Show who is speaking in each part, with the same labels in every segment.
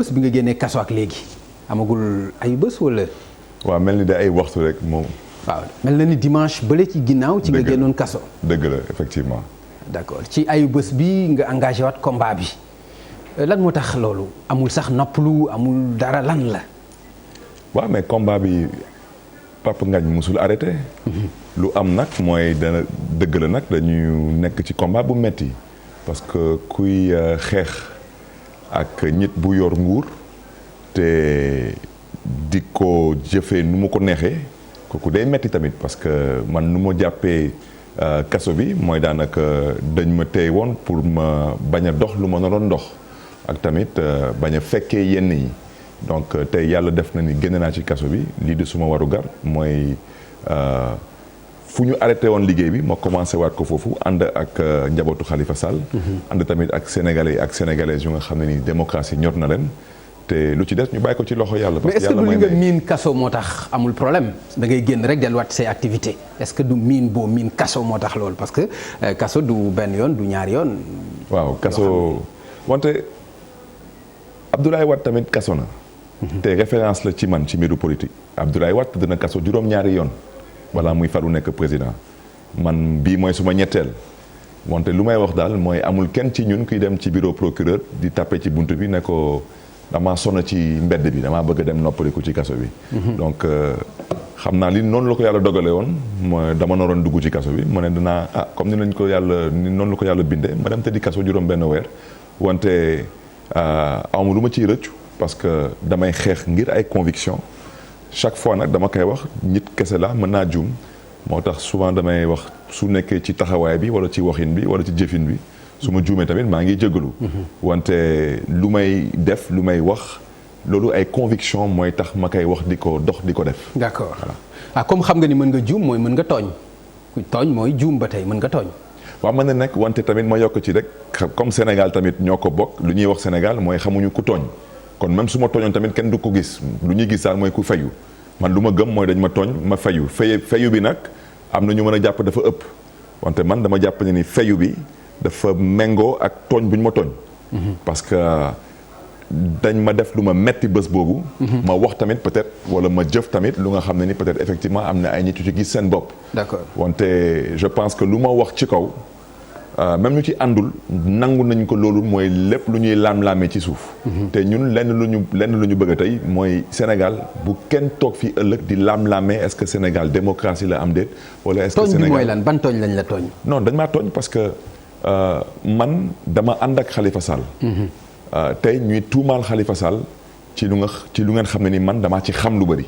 Speaker 1: bés bi nga génnee kaso ak léegi amagul ay bés wala.
Speaker 2: waaw mel ni de ay waxtu rek moom.
Speaker 1: waaw mel na ni dimanche bële ci ginnaaw. ci nga génnoon kaso.
Speaker 2: dëgg la effectivement.
Speaker 1: d'accord ci ayu bés bi nga engagé waat combat bi lan moo tax loolu amul sax noppalu amul dara lan la.
Speaker 2: waaw mais combat bi Papa Ngagne musul arrêté. lu am nag mooy dana dëgg la nag dañu nekk ci combat bu metti parce que kuy xeex ak nit bu yor nguur te di ko jëfee nu mu ko neexee kooku day metti tamit parce que man nu ma jàppee kaso bi mooy daanaka dañ ma téye woon pour ma bañ a dox lu ma naroon dox ak tamit bañ a fekkee yenn yi donc tey yàlla def na ni génn naa ci kaso bi lii de suma warugar mooy fu ñu arrêté woon liggéey bi ma commencé waat ko foofu ànd ak njabootu Khalifa Sall. ànd tamit ak sénégalais ak sénégalaises yu nga xam ne ni démocratie ñor na leen te lu ci des ñu bàyyi ko ci loxo yàlla. parce que yàlla
Speaker 1: mais est-ce que du li nga miin kaso moo tax amul problème da ngay génn rek delluwaat say activité est-ce que du miin boo miin kaso moo tax loolu parce que kaso du benn yoon du ñaari yoon.
Speaker 2: waaw kaso wante Abdoulaye Wade tamit kaso na. te référence la ci man ci mbiru politique Abdoulaye Wade dina kaso juróom-ñaari yoon. voilà muy faru nekk président man bii mooy suma ñetteel wante lu may wax daal mooy amul kenn ci ñun kuy dem ci bureau procureur di tapé ci bunt bi ne ko damaa sonn ci mbedd bi damaa bëgg a dem noppaliku ci kaso bi. donc xam naa li noonu la ko yàlla dogale woon mooy dama naroon dugg ci kaso bi ma ne dinaa comme ni noonu la ko yàlla bindee ma dem tëddi kaso juróom benn weer wante awma lu ma ciy rëccu parce que damay xeex ngir ay conviction chaque fois nag dama koy wax nit kese la mën naa juum moo tax souvent damay wax su nekkee ci taxawaay bi wala ci waxin bi wala ci jëfin bi su ma juumee tamit maa ngi jégalu. wante lu may def lu may wax loolu ay conviction mooy tax ma koy wax di ko dox di ko def.
Speaker 1: d'accord voilà. Comme xam nga ni mën nga juum mooy mën nga tooñ ku tooñ mooy juum ba tey mën nga tooñ.
Speaker 2: waaw mën na nekk wante tamit ma yokk ci rek comme Sénégal tamit ñoo ko bokk lu ñuy wax Sénégal mooy xamuñu ku tooñ. kon même su ma tooñoon tamit kenn du ko gis lu ñuy gis daal mooy ku fayu man lu ma gëm mooy dañ ma tooñ ma fayu fayu bi nag am na ñu mën a jàpp dafa ëpp wante man dama jàpp ne ni fayu bi dafa méngoo ak tooñ bu ñu ma tooñ. parce que dañ ma def lu ma metti bés boobu. ma wax tamit peut-être wala ma jëf tamit lu nga xam ne ni peut-être effectivement am na ay nit yu ci gis seen bopp.
Speaker 1: d'accord
Speaker 2: wante je pense que lu ma wax ci kaw. même ñu ci àndul nangu nañ ko loolu mooy lépp lu ñuy laam-laamee ci suuf. te ñun lenn lu ñu bëgg a tey mooy Sénégal bu kenn toog fii ëllëg di laam-laamee est-ce que Sénégal démocratie la am déet. wala est-ce que Sénégal
Speaker 1: tooñ bi mooy lan ban tooñ lañ la tooñ.
Speaker 2: non dañ maa tooñ parce que man dama ànd ak Khalifa Sall. tey ñuy tuumaal Khalifa Sall ci lu ngeen xam ne ni man damaa ci xam lu bari.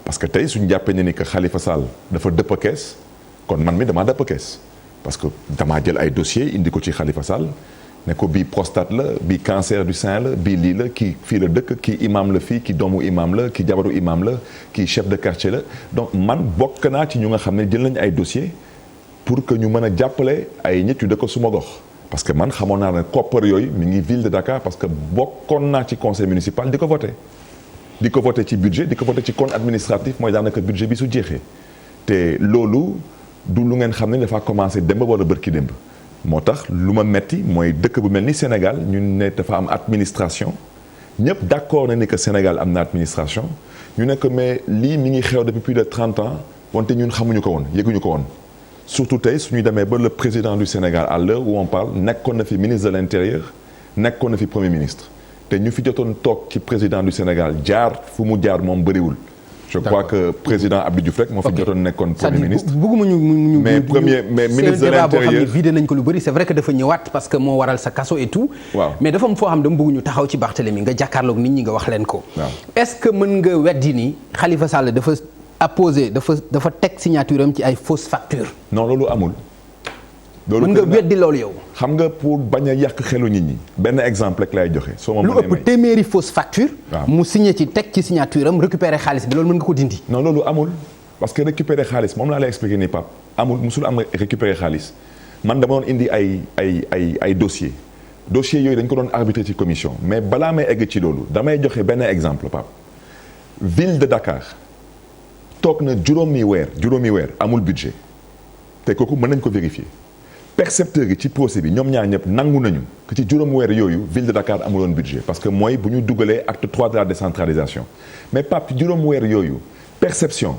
Speaker 2: parce que tey suñu jàppee ne ni que Khalifa Sall dafa dëpp kees kon man mi damaa dëpp kees. parce que damaa jël ay dossiers indi ko ci Khalifa Sall ne ko bii prostate la bii cancer du sein la bii lii la kii fii la dëkk kii imam la fii kii doomu imam la kii jabaru imam la kii chef de quartier la donc man bokk naa ci ñu nga xam ne jël nañu ay dossiers pour que ñu mën a jàppale ay nit yu dëkk suma gox. parce que man xamoon naa ne koppar yooyu mi ngi ville de Dakar parce que bokkoon naa ci conseil municipal di ko voté ci budget di ko voté ci compte administratif mooy daanaka budget bi su jeexee te loolu. du lu ngeen xam ne dafa commencé démb wala bërki démb moo tax lu ma metti mooy dëkk bu mel ni Sénégal ñun ne dafa am administration ñëpp d'accord na ni que Sénégal am na administration ñu ne que mais lii mi ngi xew depuis plus de 30 ans wante ñun xamuñu ko woon yëguñu ko woon surtout tey suñu demee ba le président du Sénégal à l'heure où on parle nekkoon na fi ministre de l'intérieur nekkoon na fi premier ministre te ñu fi jotoon toog ci président du Sénégal jaar fu mu jaar moom bëriwul. je crois que président Abdou Diouf rek moo fi jotoon nekkoon premier ministre.
Speaker 1: bëgguma ñu
Speaker 2: mais ministre de l'intérieur
Speaker 1: boo xam ne vidé nañ ko lu bëri c'est vrai que dafa ñëwaat parce que moo waral sa kaso et tout.
Speaker 2: waaw
Speaker 1: mais dafa am foo xam dama bëgg ñu taxaw ci Barthélemy nga jàkkaarloog nit ñi nga wax leen ko.
Speaker 2: waaw
Speaker 1: est-ce que mën nga weddi ni Khalifa Sall dafa apposé dafa teg signature am ci ay fausses factures.
Speaker 2: non loolu amul.
Speaker 1: mën nga weddi loolu yow.
Speaker 2: xam nga pour bañ a yàq xelu nit ñi. benn exemple rek lay joxe. soo ma
Speaker 1: lu ëpp téeméeri fausse facture.
Speaker 2: waaw
Speaker 1: mu signé ci teg ci signature am récupérer xaalis bi loolu mën nga ko dindi.
Speaker 2: non loolu amul parce que récupérer xaalis moom laa lay expliquer nii Pape amul musul am récupérer xaalis man dama doon indi ay dossiers yooyu dañ ko doon arbitrer ci commission mais balaa may egg ci loolu damay joxe benn exemple Pape ville de Dakar toog na juróomi weer amul budget te kooku mën nañ ko vérifier. percepteurs yi ci procès bi ñoom ñaar ñëpp nangu nañu que ci juróom weer yooyu ville de Dakar amuloon budget parce que mooy bu ñu dugalee acte 3 de la décentralisation mais Pape ci juróom weer yooyu perception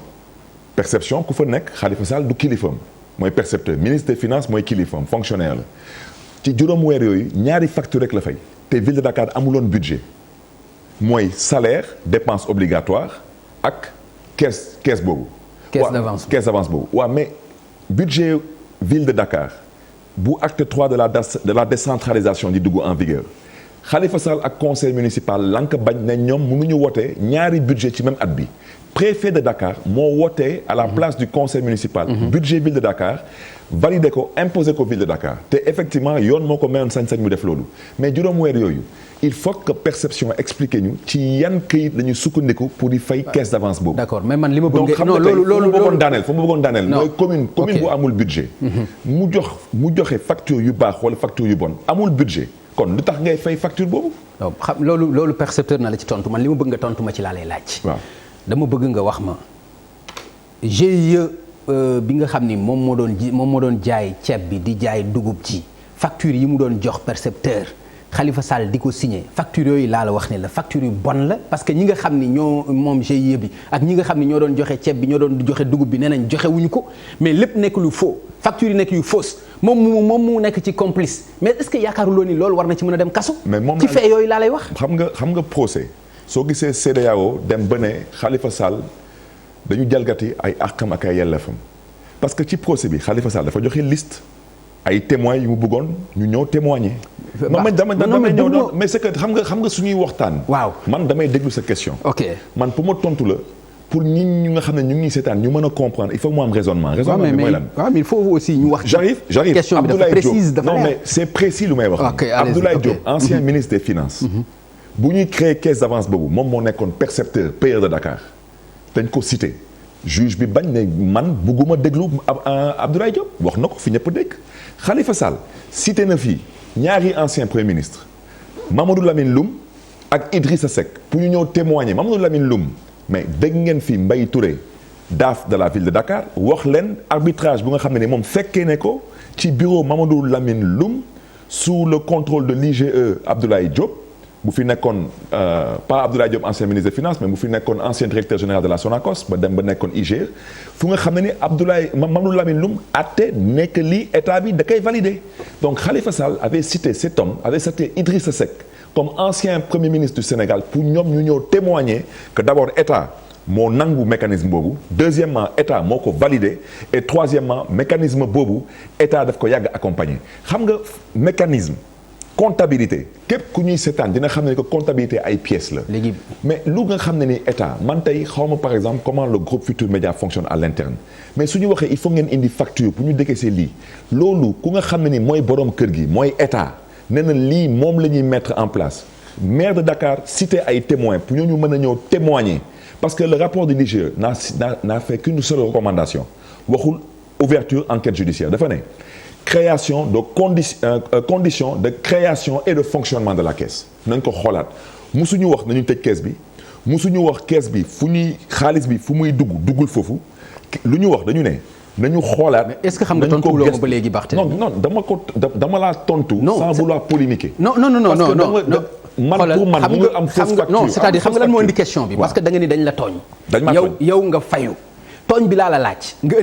Speaker 2: ku fa nekk Khalifa Sall du kilifam mooy percepteur ministre des finances mooy kilifam fonctionnaire la ci juróom weer yooyu ñaari facture rek la fay te ville de Dakar amuloon budget mooy salaire dépense obligatoire ak caisse boobu. caisse d'avance boobu waaw mais budget ville de Dakar bu acte 3 de la décentralisation di dugg en vigueur Khalifa Sall ak conseil municipal lank bañ ne ñoom mënuñu wote ñaari budget ci même at bi préfet de Dakar moo wootee à la place du conseil municipal budget ville de Dakar validé ko imposé ko ville de Dakar te effectivement yoon moo ko mayoon sañ-sañ mu def loolu mais juróom weer yooyu il faut que perception expliqué ñu ci yan këyit la ñu sukkandiku pour di fay caisse d'avance boobu.
Speaker 1: d'accord mais man li ma bëgg.
Speaker 2: donc xam nga tey fu ma bëggoon daaneel mooy commune bu amul budget. mu joxe facture yu baax wala facture yu bon amul budget kon lu tax ngay fay facture boobu.
Speaker 1: non xam loolu percepteur na la ci tontu man li ma bëgg nga tontu ma ci laa lay laaj.
Speaker 2: waaw
Speaker 1: dama bëgg nga wax ma GIE bi nga xam ni moom moo doon jaay ceeb bi di jaay dugub ji facture yi mu doon jox percepteur. Khalifa Sall di ko signé facture yooyu laa la wax ne la facture yu bon la parce que ñi nga xam ni ñoo moom GIE bi ak ñi nga xam ni ñoo doon joxe ceeb bi ñoo doon joxe dugub bi nee nañ joxe wuñu ko mais lépp nekk lu faux facture yi nekk yu fausse moom mu nekk ci complice mais est-ce que yaakaaruloo ni loolu war na ci mën a dem kaso.
Speaker 2: mais moom
Speaker 1: ci fait yooyu laa lay wax.
Speaker 2: xam nga procès soo gisee CEDEAO dem ba ne Khalifa Sall dañu jalgati ay àqam ak ay yelleefam parce que ci procès bi Khalifa Sall dafa joxe liste. ay témoins yu mu bëggoon ñu ñëw témoigner. damay ñëw mais c'est que xam nga suñuy waxtaan.
Speaker 1: waaw
Speaker 2: man damay déglu sa question.
Speaker 1: ok
Speaker 2: man pour ma tontu la pour ñi nga xam ne ñu ngi seetaan ñu mën a comprendre il faut mu am raisonnement. raisonnement bi mooy lan
Speaker 1: waaw mais il faut aussi ñu wax.
Speaker 2: j'arrive
Speaker 1: question bi dafa précise dafa
Speaker 2: non mais c'est précis lu may wax.
Speaker 1: ok
Speaker 2: Abdoulaye Diop ancien ministre des finances. bu ñuy créer caisse d'avance boobu moom moo nekkoon percepteur payeur de Dakar dañ ko cité juge bi bañ ne man bugguma déglu Abdoulaye Diop wax na ko fi ñëpp dégg. Khalifa Sall cité na fii ñaari ancien premier ministre Mamadou Lamine Loum ak Idrissa Seck pour ñu ñëw témoigner Mamadou Lamine Loum mais dégg ngeen fii Mbaye Touré DAF de la ville de Dakar wax leen arbitrage bu nga xam ne ni moom fekkee ne ko ci bureau Mamadou Lamine Loum sous le contrôle de l'IGE Abdoulaye Diop bu fi nekkoon pas Abdoulaye Diop ancien ministre des finances mais bu fi nekkoon ancien directeur général de la Sonacos ba dem ba nekkoon IGE fu nga xam ne ni Mamadou Lamine Loum atte nekk lii état bi da koy validé donc Khalifa Sall avait cité cet homme avait cité Idrissa Seck comme ancien premier ministre du Sénégal pour ñoom ñu ñëw témoigner que d'abord état moo nangu mécanisme boobu deuxièmement état moo ko validé et troisièmement mécanisme boobu état daf ko yàgg accompagner xam nga mécanisme comptabilité képp ku ñuy seetaan dina xam ne que comptabilité ay pièces la. léegi mais lu nga xam ne ni état man tey xawma par exemple comment le groupe Futurs Médias fonctionne à l'interne mais su ñu waxee il faut ngeen indi facture pour ñu décaisser lii loolu ku nga xam ne ni mooy borom kër gi mooy état nee na lii moom la ñuy mettre en place maire de Dakar cité ay témoins pour ñu mën a ñëw témoigner parce que le rapport de l'IGE n'a fait qu'une seule recommandation waxul ouverture enquête judiciaire dafa ne. création de conditions de création et de fonctionnement de la caisse nañ ko xoolaat musuñu wax nañu tëj caisse bi musuñu wax caisse bi fu ñuy xaalis bi fu muy duggul foofu lu ñu wax dañu ne nañu xoolaat.
Speaker 1: est-ce que xam nga tontu loo ma ba léegi baax
Speaker 2: non dama laa tontu. sans vouloir polémiquer.
Speaker 1: non man pour man mu nga am fausse facture non c'est-à-dire xam nga lan moo indi question bi. parce que da nga ni dañ la tooñ. yow nga fayu. tooñ bi laa la laaj nga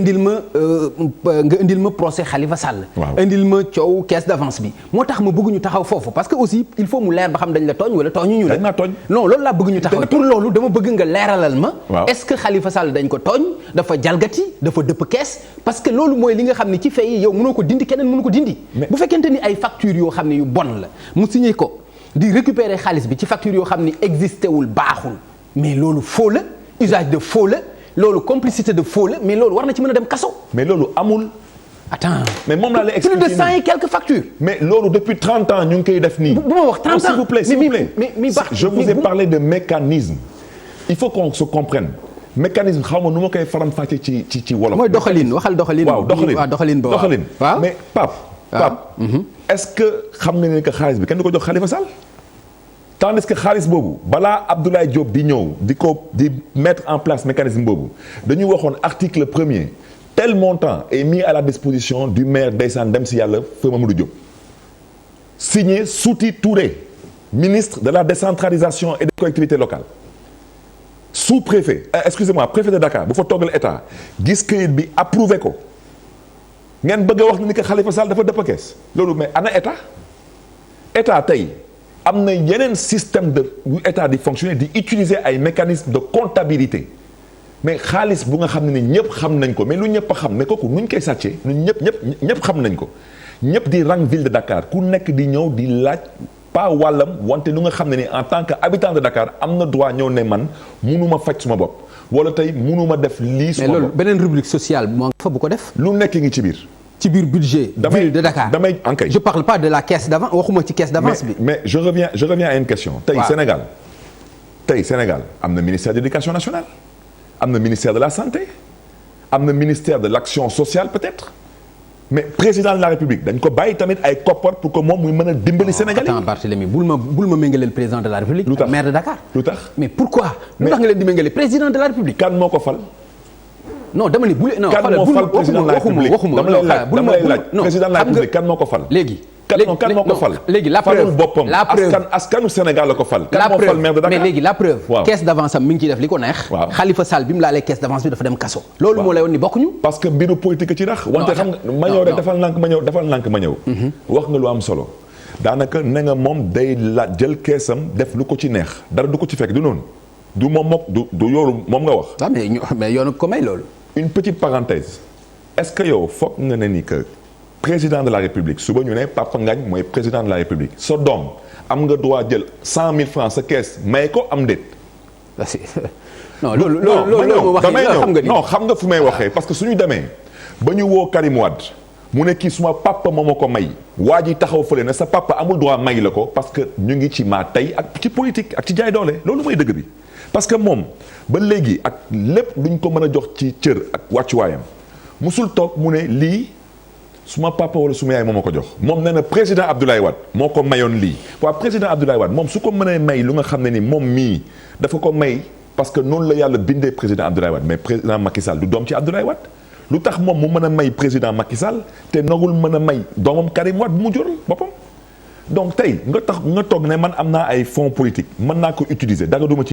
Speaker 1: indil ma procès Khalifa Sall. indil ma coow caisse d'avance bi moo tax ma bëgg ñu taxaw foofu parce que aussi il faut mu leer ba xam dañ la tooñ wala tooñuñu la.
Speaker 2: dañ ma tooñ
Speaker 1: non loolu laa bëgg ñu taxaw pour loolu dama bëgg nga leeralal ma. est-ce que Khalifa Sall dañ ko tooñ dafa jalgati dafa dëpp caisse parce que loolu mooy li nga xam ne ci fay yow mënoo ko dindi keneen mënu ko dindi. bu fekkente ni ay factures yoo xam ne yu bon la mu signé ko di récupérer xaalis bi ci facture yoo xam ne existé wul baaxul mais loolu faux la usage de faux la. loolu complicité de faux la mais loolu war na ci mën a dem kaso.
Speaker 2: mais loolu amul.
Speaker 1: attends
Speaker 2: mais moom laa lay expliquer
Speaker 1: plus de 100 et quelques factures.
Speaker 2: mais loolu depuis 30 ans ñu ngi koy def nii.
Speaker 1: bu ma wax 30 ans
Speaker 2: s'il vous plaît s'il vous plaît.
Speaker 1: mais
Speaker 2: je vous ai parlé de mécanisme. il faut qu'on se comprenne. mécanisme xaw ma nu ma koy faram-fàccee ci wolof.
Speaker 1: mooy doxalin waxal doxalin.
Speaker 2: waaw doxalin
Speaker 1: ba waaw
Speaker 2: mais Pape. est-ce que xam nga ne que xaalis bi kenn du ko jox Khalifa Sall. tandis que xaalis boobu balaa Abdoulaye Diop di ñëw di mettre en place mécanisme boobu dañu waxoon article 1er tel montant est mis à la disposition du maire ndeysaan dem si yàlla Feu Mamadou Diop signé Souti Touré ministre de la décentralisation et des collectivités locales sous-préfet excusez-moi préfet de Dakar bu fa toggal état gis këyit bi approuvé ko ngeen bëgg a wax ni que Khalifa Sall dafa dëpp kees loolu mais ana état tey am na yeneen système de bu état di fonctionner di utiliser ay mécanismes de comptabilité mais xaalis bu nga xam ne ni ñëpp xam nañ ko mais lu ñëpp a xam mais kooku nuñ koy sàccee ñun ñëpp xam nañ ko ñëpp di rang ville de Dakar ku nekk di ñëw di laaj pas wàllam wante lu nga xam ne ni en tant que habitant de Dakar am na droit ñëw ne man munuma faj suma bopp wala tey munuma def lii suma bopp.
Speaker 1: mais loolu beneen rubrique sociale moo fa bu ko def.
Speaker 2: lu nekk ngi ci biir.
Speaker 1: ci biir budget. ville de Dakar
Speaker 2: damay ankay.
Speaker 1: je parle pas de la caisse d'avance waxuma ci caisse d'avance bi.
Speaker 2: mais je reviens à une question. tey Sénégal am na ministère de l'éducation nationale am na ministère de la santé am na ministère de l'action sociale peut-être mais président de la République dañ ko bàyyi tamit ay koppar pour que moom muy mën a dimbali Sénégalais.
Speaker 1: attends Barthélémy bul ma méngaleel président de la République.
Speaker 2: lu tax
Speaker 1: maire de Dakar.
Speaker 2: lu tax
Speaker 1: mais pourquoi. lu tax nga leen di méngale président de la République.
Speaker 2: kan moo ko fal.
Speaker 1: non dama ni bu non
Speaker 2: kan moo fal président de la République dama lay laaj président de la République kan moo ko fal.
Speaker 1: léegi.
Speaker 2: kan moo ko fal.
Speaker 1: léegi la preuve
Speaker 2: falul boppam askanu Sénégal la ko fal. kan moo fal maire de Dakar
Speaker 1: mais léegi la preuve.
Speaker 2: waaw
Speaker 1: caisse d'avance am mi ngi ciy def li ko neex.
Speaker 2: waaw
Speaker 1: Khalifa Sall bi mu laalee caisse d'avance bi dafa dem kaso. loolu moo lay woon ni bokkuñu.
Speaker 2: parce que mbiru politique ci rax. wante xam nga ma ñëw rek defal nànk ma ñëw. wax nga lu am solo. daanaka ne nga moom day la jël keesam def lu ko ci neex dara du ko ci fekk du noonu du moom mook du yoolu moom nga wax.
Speaker 1: ah mais yoonu ko may loolu.
Speaker 2: une petite parenthèse est-ce que yow foog nga ne ni que président de la République suba ñu ne Papa Ngagne mooy président de la République sa doom am nga droit jël 100 000 francs sa caisse may ko am déet.
Speaker 1: non loolu damay
Speaker 2: ñëw non xam nga fu may waxee parce que suñu demee ba ñu woo Karim Wade mu ne kii suma papa moo ma ko may waa ji taxaw fële ne sa papa amul droit may la ko parce que ñu ngi ci maa tey ak ci politique ak ci jaay doole loolu mooy dëgg bi. parce que moom ba léegi ak lépp luñ ko mën a jox ci cër ak wàccuwaayam musul toog mu ne lii suma papa wala suma yaay moo ma ko jox moom nee na président Abdoulaye Wade moo ko mayoon lii waaw président Abdoulaye Wade moom su ko mënee may lu nga xam ne ni moom mii dafa ko may parce que noonu la yàlla bindee président Abdoulaye Wade mais président Macky Sall du doom ci Abdoulaye Wade lu tax moom mu mën a may président Macky Sall te nagul mën a may doomam Karim Wade bu mu jural boppam donc tey nga toog ne man am naa ay fonds politique mën naa ko utiliser dara duma ci